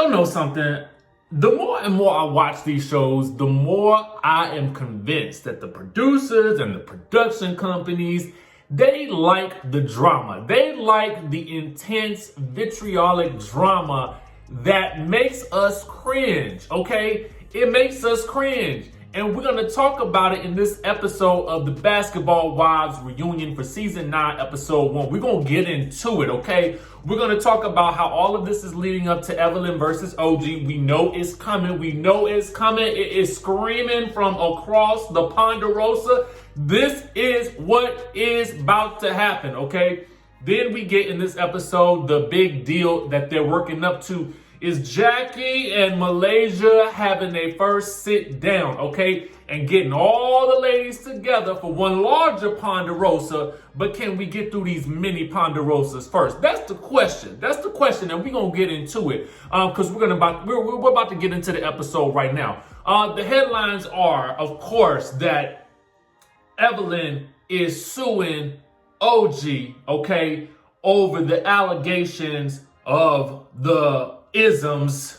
Y'all know something? The more and more I watch these shows, the more I am convinced that the producers and the production companies, they like the drama. They like the intense, vitriolic drama that makes us cringe, okay? It makes us cringe. And we're going to talk about it in this episode of the Basketball Wives reunion for season 9, episode 1. We're going to get into it, okay? We're going to talk about how all of this is leading up to EVELYN versus OG. We know it's coming. We know it's coming. It is screaming from across the Ponderosa. This is what is about to happen, okay? Then we get in this episode the big deal that they're working up to is Jackie and Malaysia having their first sit down, okay? And getting all the ladies together for one larger Ponderosa, but can we get through these mini Ponderosas first? That's the question. That's the question, and we're gonna get into it because we're about to get into the episode right now. The headlines are, of course, that EVELYN is suing OG, okay, over the allegations of the isms,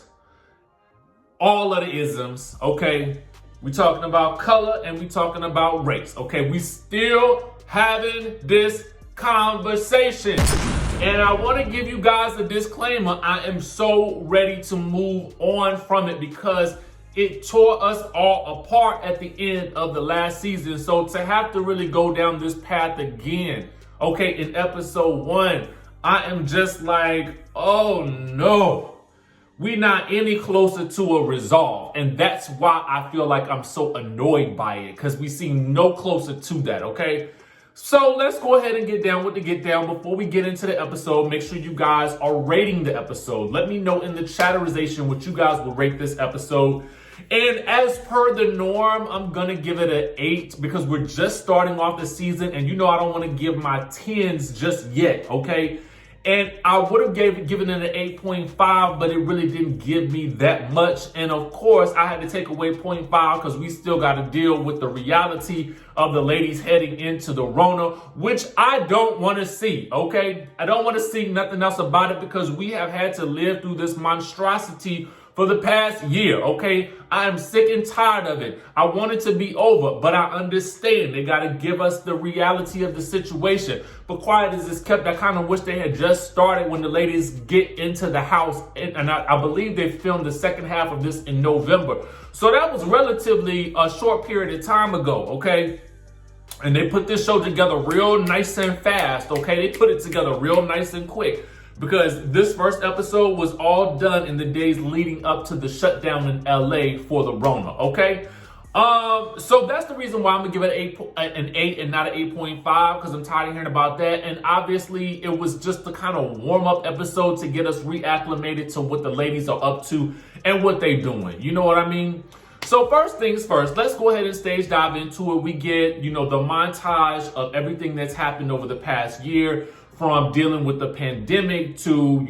all of the isms, okay? We talking about color and we talking about race, okay? We still having this conversation. And I want to give you guys a disclaimer. I am so ready to move on from it because it tore us all apart at the end of the last season. So to have to really go down this path again, okay, in episode 1, I am just like, oh no. We're not any closer to a resolve. And that's why I feel like I'm so annoyed by it, because we seem no closer to that, okay? So let's go ahead and get down with the get down. Before we get into the episode, make sure you guys are rating the episode. Let me know in the chatterization what you guys will rate this episode. And as per the norm, I'm going to give it an 8 because we're just starting off the season. And you know I don't want to give my 10s just yet, okay? And I would have given it an 8.5, but it really didn't give me that much. And of course, I had to take away 0.5 because we still got to deal with the reality of the ladies heading into the Rona, which I don't want to see, okay? I don't want to see nothing else about it because we have had to live through this monstrosity for the past year, okay? I am sick and tired of it. I want it to be over, but I understand they got to give us the reality of the situation. But quiet as it's kept, I kind of wish they had just started when the ladies get into the house. And I believe they filmed the second half of this in November. So that was relatively a short period of time ago, okay? And they put this show together real nice and fast, okay? They put it together real nice and quick. Because this first episode was all done in the days leading up to the shutdown in LA for the Rona, okay? So that's the reason why I'm gonna give it an 8 and not an 8.5, because I'm tired of hearing about that. And obviously it was just the kind of warm-up episode to get us reacclimated to what the ladies are up to and what they doing. You know what I mean? So first things first, let's go ahead and stage dive into it. We get, the montage of everything that's happened over the past year, from dealing with the pandemic to,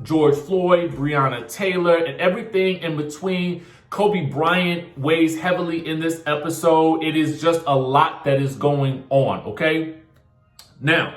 George Floyd, Breonna Taylor, and everything in between. Kobe Bryant weighs heavily in this episode. It is just a lot that is going on, okay? Now,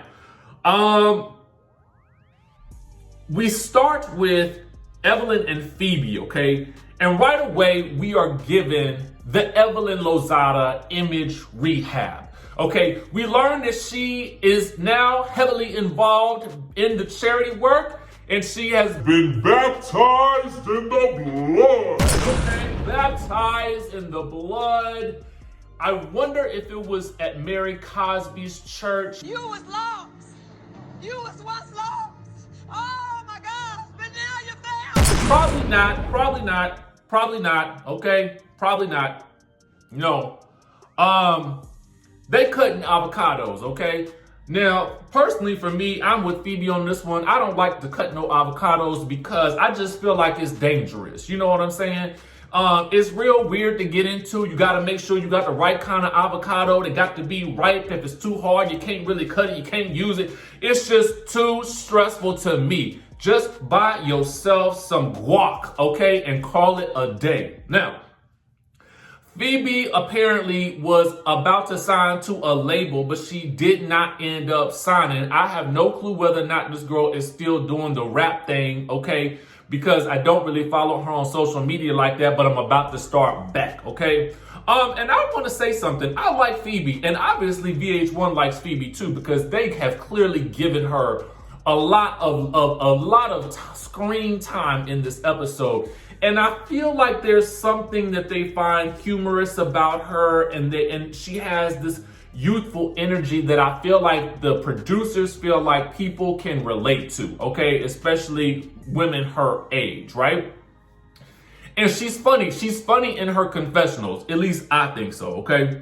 we start with EVELYN and Phoebe, okay? And right away, we are given the EVELYN Lozada image rehab. Okay, we learned that she is now heavily involved in the charity work, and she has been baptized in the blood. Okay, baptized in the blood. I wonder if it was at Mary Cosby's church. You was lost. You was once lost. Oh my gosh, but now you're found. Probably not, okay? Probably not. No. They cutting avocados, okay? Now, personally for me, I'm with Phoebe on this one. I don't like to cut no avocados because I just feel like it's dangerous. You know what I'm saying? It's real weird to get into. You got to make sure you got the right kind of avocado. They got to be ripe. If it's too hard, you can't really cut it. You can't use it. It's just too stressful to me. Just buy yourself some guac, okay? And call it a day. Now, Phoebe apparently was about to sign to a label, but she did not end up signing. I have no clue whether or not this girl is still doing the rap thing, okay? because I don't really follow her on social media like that, but I'm about to start back, okay? And I want to say something. I like Phoebe, and obviously VH1 likes Phoebe too, because they have clearly given her a lot of screen time in this episode. And I feel like there's something that they find humorous about her, and she has this youthful energy that I feel like the producers feel like people can relate to, okay? Especially women her age, right? And she's funny. She's funny in her confessionals. At least I think so, okay?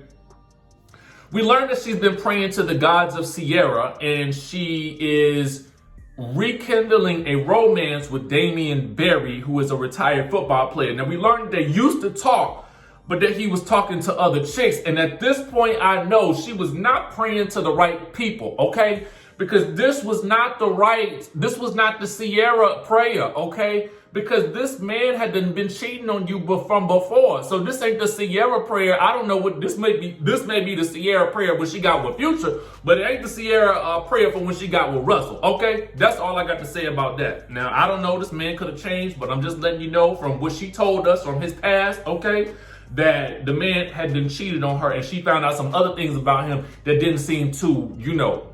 We learned that she's been praying to the gods of Sierra, and she is rekindling a romance with Damian Barry, who is a retired football player. Now, we learned they used to talk, but that he was talking to other chicks. And at this point, I know she was not praying to the right people, okay? Because this was not the Sierra prayer, okay? Because this man had been cheating on you from before. So this ain't the Sierra prayer. I don't know what this may be. This may be the Sierra prayer when she got with Future, but it ain't the Sierra prayer for when she got with Russell. Okay, that's all I got to say about that. Now I don't know. This man could have changed, but I'm just letting you know from what she told us from his past. Okay, that the man had been cheated on her, and she found out some other things about him that didn't seem too,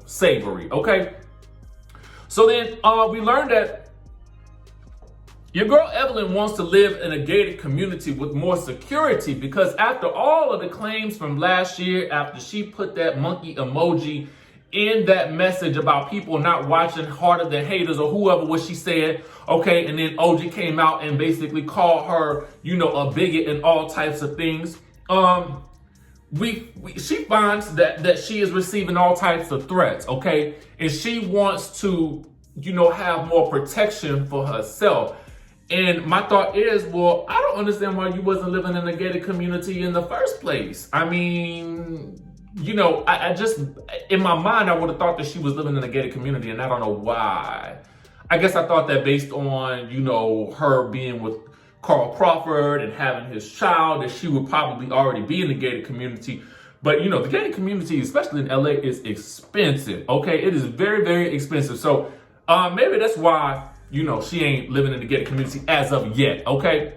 savory. Okay, so then we learned that your girl EVELYN wants to live in a gated community with more security, because after all of the claims from last year, after she put that monkey emoji in that message about people not watching Harder Than Haters or whoever what she said, okay, and then OG came out and basically called her, a bigot and all types of things. She finds that she is receiving all types of threats, okay, and she wants to, have more protection for herself. And my thought is, well, I don't understand why you wasn't living in a gated community in the first place. I mean, I just, in my mind, I would have thought that she was living in a gated community, and I don't know why. I guess I thought that based on, her being with Carl Crawford and having his child, that she would probably already be in the gated community. But, the gated community, especially in LA, is expensive, okay? It is very, very expensive. So maybe that's why, she ain't living in the gated community as of yet, okay?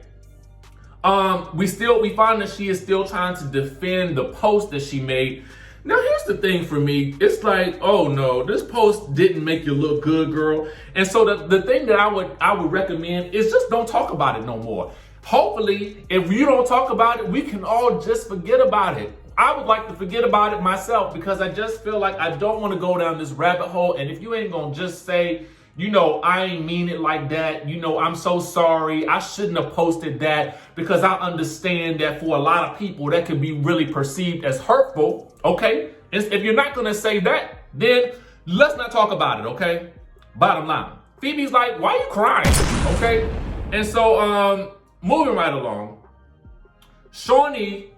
We find that she is still trying to defend the post that she made. Now, here's the thing for me. It's like, oh no, this post didn't make you look good, girl. And so the thing that I would recommend is just don't talk about it no more. Hopefully, if you don't talk about it, we can all just forget about it. I would like to forget about it myself, because I just feel like I don't want to go down this rabbit hole. And if you ain't gonna just say, I ain't mean it like that. I'm so sorry. I shouldn't have posted that, because I understand that for a lot of people that can be really perceived as hurtful. Okay. If you're not going to say that, then let's not talk about it. Okay. Bottom line. Phoebe's like, why are you crying? Okay. And so, moving right along, Shaunie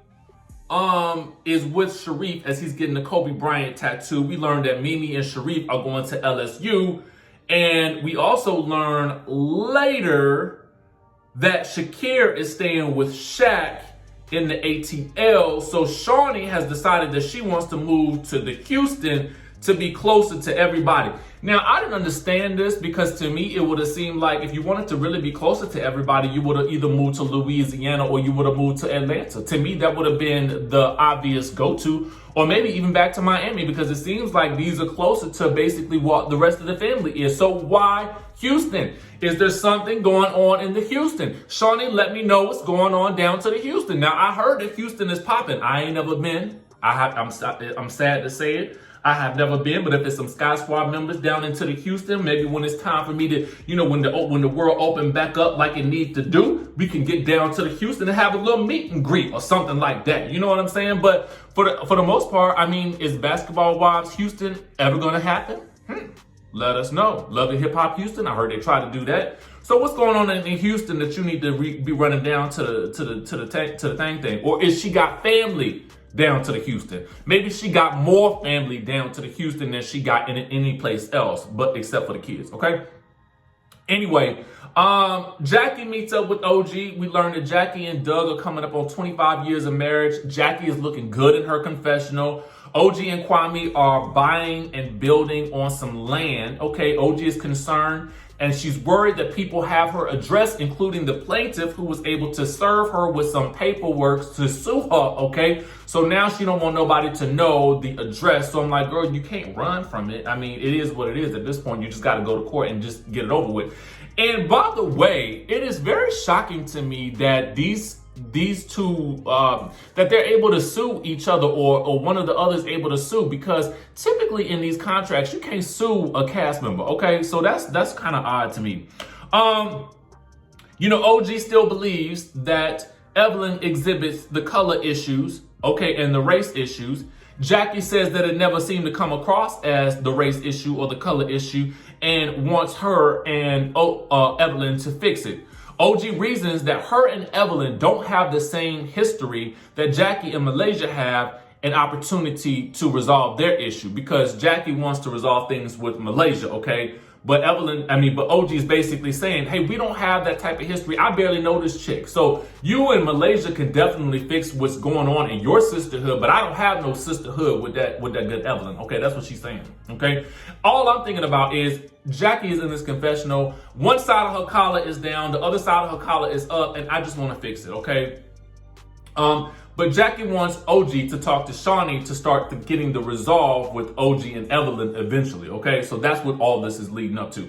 is with Sharif as he's getting the Kobe Bryant tattoo. We learned that Mimi and Sharif are going to LSU. And we also learn later that Shakir is staying with Shaq in the ATL. So Shaunie has decided that she wants to move to the Houston to be closer to everybody. Now, I didn't understand this, because to me, it would have seemed like if you wanted to really be closer to everybody, you would have either moved to Louisiana or you would have moved to Atlanta. To me, that would have been the obvious go-to, or maybe even back to Miami, because it seems like these are closer to basically what the rest of the family is. So why Houston? Is there something going on in the Houston? Shaunie, let me know what's going on down to the Houston. Now, I heard that Houston is popping. I ain't never been. I'm sad to say it. I have never been, but if there's some Sky Squad members down into the Houston, maybe when it's time for me to, when the world open back up like it needs to do, we can get down to the Houston and have a little meet and greet or something like that. You know what I'm saying? But for the most part, I mean, is Basketball Wives Houston ever going to happen? Let us know. Love and Hip Hop Houston. I heard they try to do that. So what's going on in Houston that you need to be running down to the thing? Or is she got family down to the Houston? Maybe she got more family down to the Houston than she got in any place else, but except for the kids, okay? Anyway, Jackie meets up with OG. We learned that Jackie and Doug are coming up on 25 years of marriage. Jackie is looking good in her confessional. OG and Kwame are buying and building on some land. Okay, OG is concerned and she's worried that people have her address, including the plaintiff who was able to serve her with some paperwork to sue her, okay? So now she don't want nobody to know the address. So I'm like, girl, you can't run from it. I mean, it is what it is at this point. You just got to go to court and just get it over with. And by the way, it is very shocking to me that these two, that they're able to sue each other, or one of the others able to sue, because typically in these contracts, you can't sue a cast member, okay? So that's kind of odd to me. You know, OG still believes that EVELYN exhibits the color issues, okay, and the race issues. Jackie says that it never seemed to come across as the race issue or the color issue, and wants her and EVELYN to fix it. OG reasons that her and EVELYN don't have the same history that Jackie and Malaysia have an opportunity to resolve their issue, because Jackie wants to resolve things with Malaysia, okay? But OG is basically saying, hey, we don't have that type of history. I barely know this chick. So you and Malaysia can definitely fix what's going on in your sisterhood, but I don't have no sisterhood with that good EVELYN. Okay, that's what she's saying. Okay. All I'm thinking about is Jackie is in this confessional. One side of her collar is down, the other side of her collar is up, and I just want to fix it, okay? But Jackie wants OG to talk to Shaunie to start getting the resolve with OG and EVELYN eventually, okay? So that's what all this is leading up to.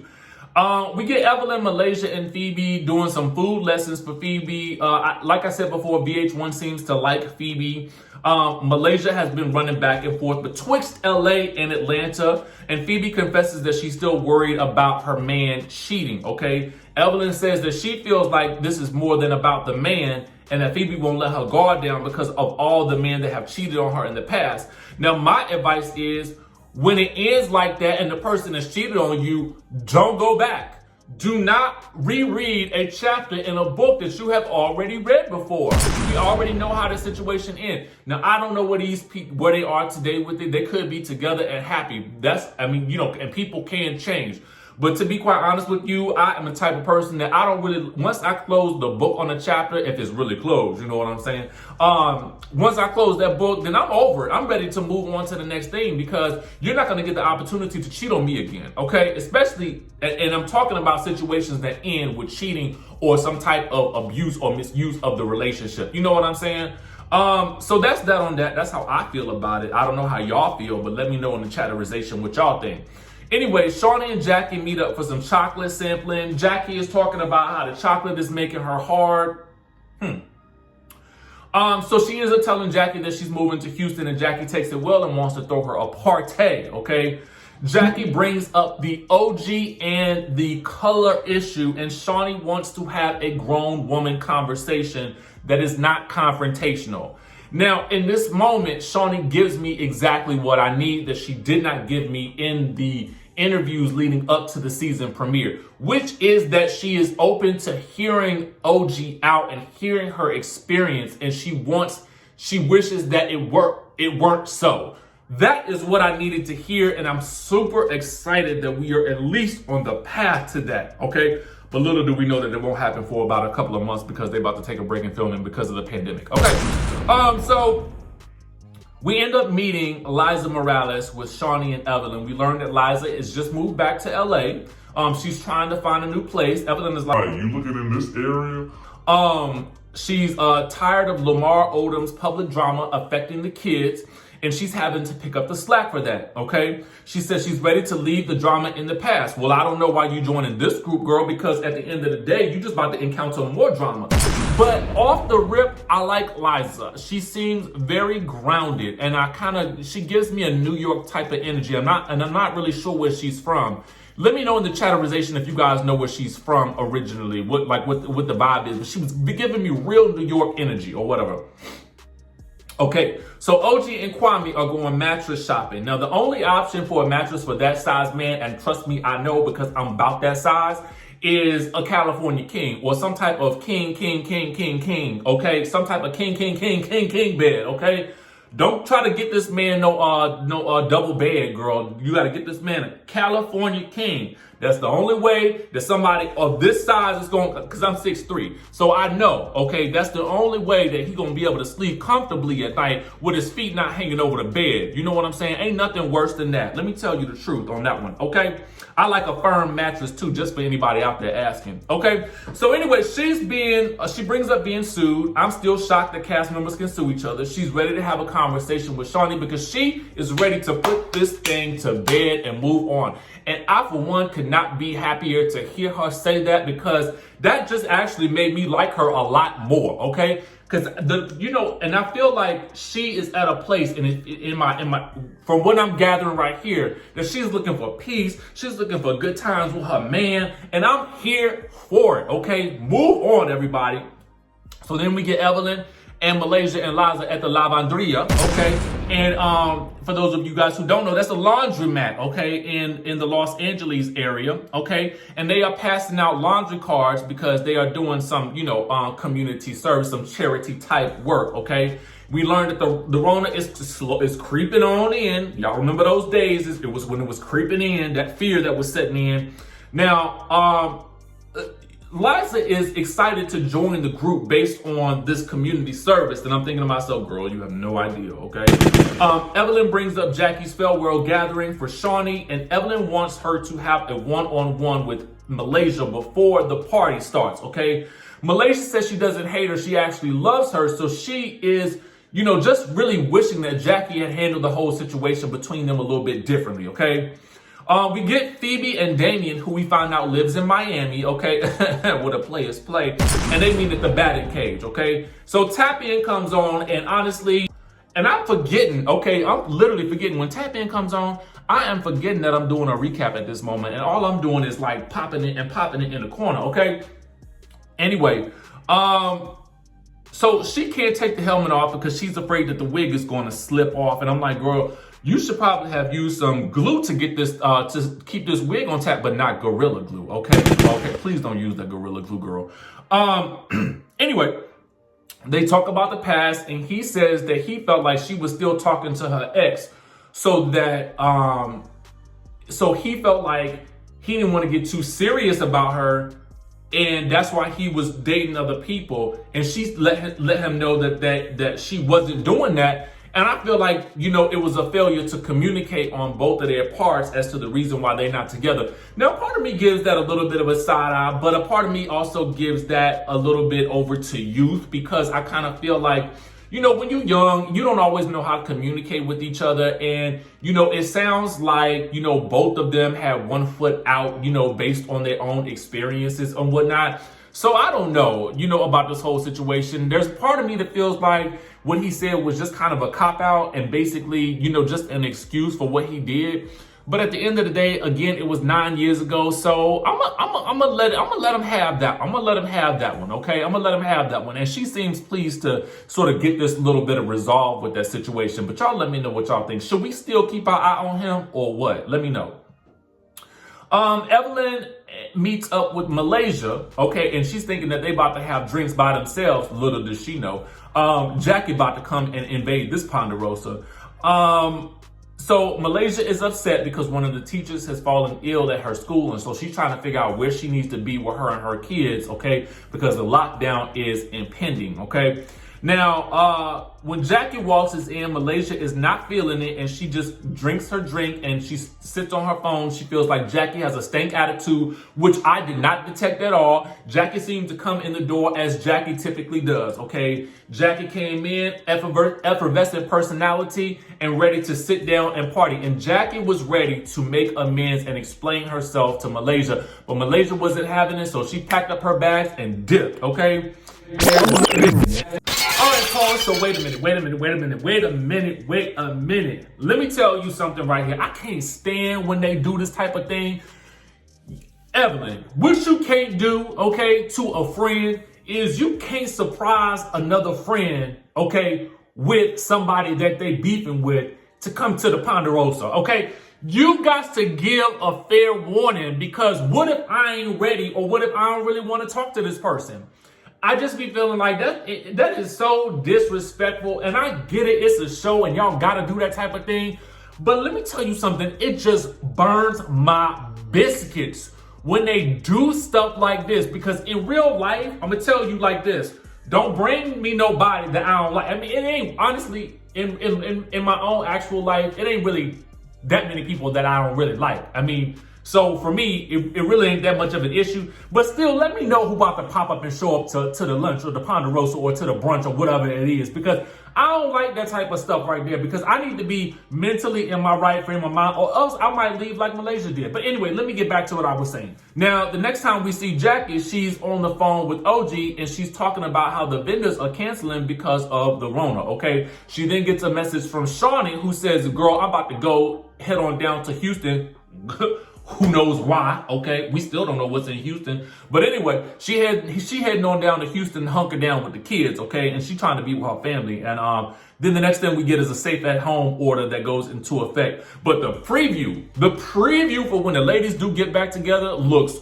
We get EVELYN, Malaysia, and Phoebe doing some food lessons for Phoebe. Like I said before, VH1 seems to like Phoebe. Malaysia has been running back and forth betwixt LA and Atlanta, and Phoebe confesses that she's still worried about her man cheating, okay? EVELYN says that she feels like this is more than about the man, and that Phoebe won't let her guard down because of all the men that have cheated on her in the past. Now, my advice is, when it ends like that and the person has cheated on you, don't go back. Do not reread a chapter in a book that you have already read before. We already know how the situation ends. Now, I don't know where where they are today with it. They could be together and happy. And people can change. But to be quite honest with you, I am the type of person that I don't really, once I close the book on a chapter, if it's really closed, you know what I'm saying? Once I close that book, then I'm over it. I'm ready to move on to the next thing, because you're not going to get the opportunity to cheat on me again, okay? Especially, and I'm talking about situations that end with cheating or some type of abuse or misuse of the relationship. You know what I'm saying? So that's that on that. That's how I feel about it. I don't know how y'all feel, but let me know in the chatterization what y'all think. Anyway, Shaunie and Jackie meet up for some chocolate sampling. Jackie is talking about how the chocolate is making her hard. So she ends up telling Jackie that she's moving to Houston, and Jackie takes it well and wants to throw her a party, okay? Jackie brings up the OG and the color issue, and Shaunie wants to have a grown woman conversation that is not confrontational. Now, in this moment, Shaunie gives me exactly what I need that she did not give me in the interviews leading up to the season premiere, which is that she is open to hearing OG out and hearing her experience, and she wishes that it weren't so. That is what I needed to hear, and I'm super excited that we are at least on the path to that, okay? But little do we know that it won't happen for about a couple of months, because they're about to take a break in filming because of the pandemic. Okay, so we end up meeting Liza Morales with Shaunie and EVELYN. We learn that Liza is just moved back to LA. She's trying to find a new place. EVELYN is like, you looking in this area? She's tired of Lamar Odom's public drama affecting the kids, and she's having to pick up the slack for that, okay? She says she's ready to leave the drama in the past. Well, I don't know why you joining this group, girl, because at the end of the day, you just about to encounter more drama. But off the rip, I like Liza. She seems very grounded, and she gives me a New York type of energy. I'm not really sure where she's from. Let me know in the chatterization if you guys know where she's from originally, what the vibe is. But she was giving me real New York energy or whatever. Okay, so OG and Kwame are going mattress shopping. Now, the only option for a mattress for that size, man, and trust me, I know because I'm about that size, is a California king or some type of king, okay? Some type of king bed, okay? Don't try to get this man no double bed, girl. You got to get this man a California king. That's the only way that somebody of this size is going, because I'm 6'3". So I know, okay, that's the only way that he's going to be able to sleep comfortably at night with his feet not hanging over the bed. You know what I'm saying? Ain't nothing worse than that. Let me tell you the truth on that one, okay? I like a firm mattress too, just for anybody out there asking. Okay, so anyway, she brings up being sued. I'm still shocked that cast members can sue each other. She's ready to have a conversation with Shaunie because she is ready to put this thing to bed and move on. And I, for one, could not be happier to hear her say that, because that just actually made me like her a lot more, okay? Because and I feel like she is at a place in my from what I'm gathering right here, that she's looking for peace, she's looking for good times with her man, and I'm here for it, okay? Move on, everybody. So then we get EVELYN and Malaysia and Liza at the lavanderia, okay? And for those of you guys who don't know, that's a laundromat, okay, in the Los Angeles area, okay? And they are passing out laundry cards because they are doing some, community service, some charity type work, okay? We learned that the Rona is creeping on in. Y'all remember those days? It was when it was creeping in, that fear that was setting in. Now, Liza is excited to join the group based on this community service. And I'm thinking to myself, girl, you have no idea, okay? EVELYN brings up Jackie's Fell World gathering for Shaunie, and EVELYN wants her to have a one-on-one with Malaysia before the party starts, okay? Malaysia says she doesn't hate her, she actually loves her, so she is, just really wishing that Jackie had handled the whole situation between them a little bit differently, okay? We get Phoebe and Damien, who we find out lives in Miami, okay? What a players play. And they meet at the batting cage, okay? So Tap In comes on, and honestly, and I'm forgetting, okay? I'm literally forgetting. When Tap In comes on, I am forgetting that I'm doing a recap at this moment. And all I'm doing is like popping it in the corner, okay? Anyway, so she can't take the helmet off because she's afraid that the wig is going to slip off. And I'm like, girl, you should probably have used some glue to get this, to keep this wig on tap, but not Gorilla Glue, okay? Okay, please don't use that Gorilla Glue, girl. Anyway, they talk about the past, and he says that he felt like she was still talking to her ex, so that, so he felt like he didn't want to get too serious about her, and that's why he was dating other people, and she let him know that she wasn't doing that. And I feel like, it was a failure to communicate on both of their parts as to the reason why they're not together. Now, part of me gives that a little bit of a side eye, but a part of me also gives that a little bit over to youth, because I kind of feel like, when you're young, you don't always know how to communicate with each other. And, it sounds like, both of them have one foot out, based on their own experiences and whatnot. So I don't know, about this whole situation. There's part of me that feels like what he said was just kind of a cop-out and basically, just an excuse for what he did. But at the end of the day, again, it was 9 years ago. So I'm gonna let him have that. I'm gonna let him have that one, okay? I'm gonna let him have that one. And she seems pleased to sort of get this little bit of resolve with that situation. But y'all let me know what y'all think. Should we still keep our eye on him or what? Let me know. EVELYN meets up with Malaysia, okay, and she's thinking that they about to have drinks by themselves. Little does she know, Jackie about to come and invade this Ponderosa. So Malaysia is upset because one of the teachers has fallen ill at her school, and so she's trying to figure out where she needs to be with her and her kids, okay, because the lockdown is impending, okay. Now, when Jackie walks in, Malaysia is not feeling it, and she just drinks her drink and she sits on her phone. She feels like Jackie has a stank attitude, which I did not detect at all. Jackie seemed to come in the door as Jackie typically does, okay? Jackie came in, effervescent personality, and ready to sit down and party. And Jackie was ready to make amends and explain herself to Malaysia, but Malaysia wasn't having it, so she packed up her bags and dipped, okay? All right, Paul, so wait a minute. Let me tell you something right here. I can't stand when they do this type of thing. EVELYN, what you can't do, okay, to a friend is you can't surprise another friend, okay, with somebody that they beefing with to come to the Ponderosa, okay? You got to give a fair warning, because what if I ain't ready, or what if I don't really want to talk to this person? I just be feeling like that is so disrespectful, and I get it, it's a show and y'all gotta do that type of thing, but let me tell you something, it just burns my biscuits when they do stuff like this, because in real life, I'm gonna tell you like this, don't bring me nobody that I don't like. I mean, it ain't, honestly, in my own actual life, it ain't really that many people that I don't really like. I mean, So for me, it really ain't that much of an issue. But still, let me know who about to pop up and show up to the lunch or the Ponderosa or to the brunch or whatever it is. Because I don't like that type of stuff right there. Because I need to be mentally in my right frame of mind, or else I might leave like Malaysia did. But anyway, let me get back to what I was saying. Now, the next time we see Jackie, she's on the phone with OG and she's talking about how the vendors are canceling because of the Rona, okay? She then gets a message from Shaunie who says, girl, I'm about to go head on down to Houston. Who knows why, okay? We still don't know what's in Houston. But anyway, she heading on down to Houston, hunker down with the kids, okay? And she trying to be with her family. And then the next thing we get is a safe at home order that goes into effect. But the preview for when the ladies do get back together looks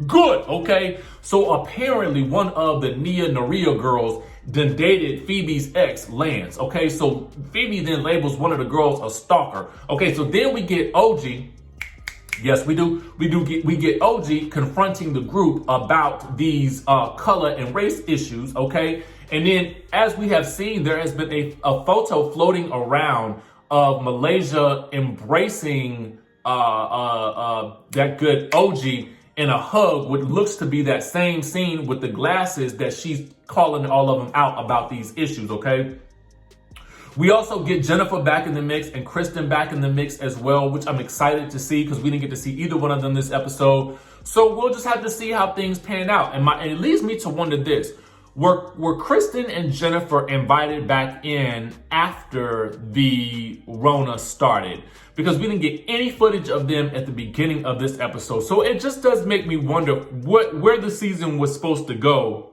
good, okay? So apparently one of the Nia Naria girls then dated Phoebe's ex, Lance, okay? So Phoebe then labels one of the girls a stalker. Okay, so then we get OG. Yes, we do. We get OG confronting the group about these color and race issues, okay? And then, as we have seen, there has been a photo floating around of Malaysia embracing that good OG in a hug, what looks to be that same scene with the glasses that she's calling all of them out about these issues, okay? We also get Jennifer back in the mix and Kristen back in the mix as well, which I'm excited to see because we didn't get to see either one of them this episode. So we'll just have to see how things pan out. And it leads me to wonder this. Were Kristen and Jennifer invited back in after the Rona started? Because we didn't get any footage of them at the beginning of this episode. So it just does make me wonder where the season was supposed to go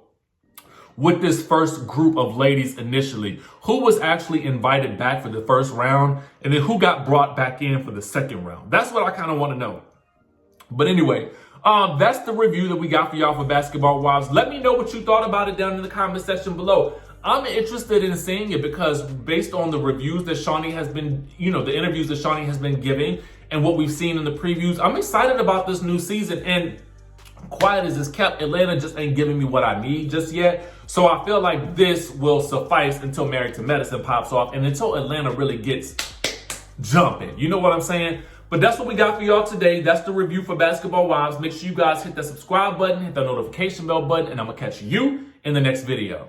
with this first group of ladies initially. Who was actually invited back for the first round, and then who got brought back in for the second round? That's what I kind of want to know. But anyway, that's the review that we got for y'all for Basketball Wives. Let me know what you thought about it down in the comment section below. I'm interested in seeing it because based on the reviews that Shaunie has been, the interviews that Shaunie has been giving and what we've seen in the previews, I'm excited about this new season. And quiet as it's kept, Atlanta just ain't giving me what I need just yet. So I feel like this will suffice until Married to Medicine pops off and until Atlanta really gets jumping. You know what I'm saying? But that's what we got for y'all today. That's the review for Basketball Wives. Make sure you guys hit that subscribe button, hit that notification bell button, and I'm going to catch you in the next video.